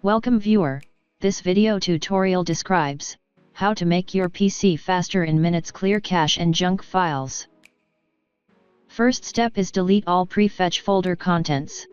Welcome viewer, this video tutorial describes how to make your PC faster in minutes, clear cache and junk files. First step is delete all Prefetch Folder contents.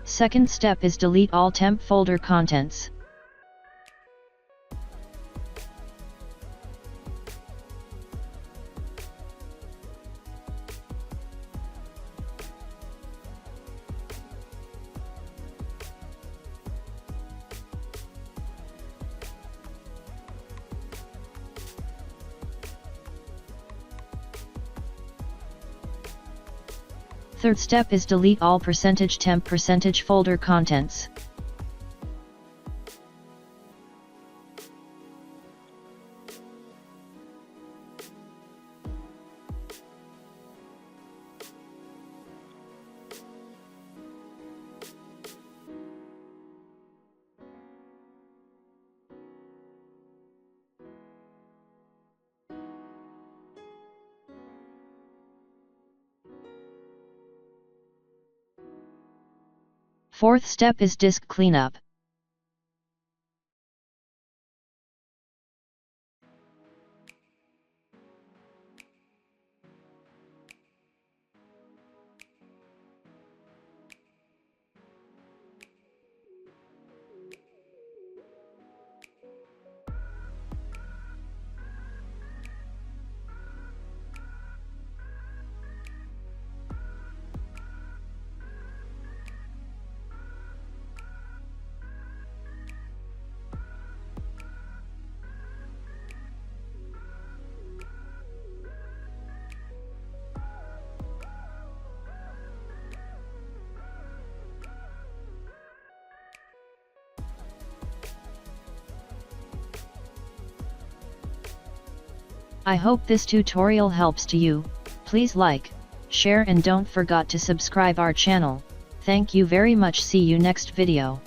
Second step is delete all Temp Folder contents. Third step is delete all %temp %folder contents. Fourth step is disk cleanup. I hope this tutorial helps to you. Please like, share and don't forget to subscribe our channel. Thank you very much. See you next video.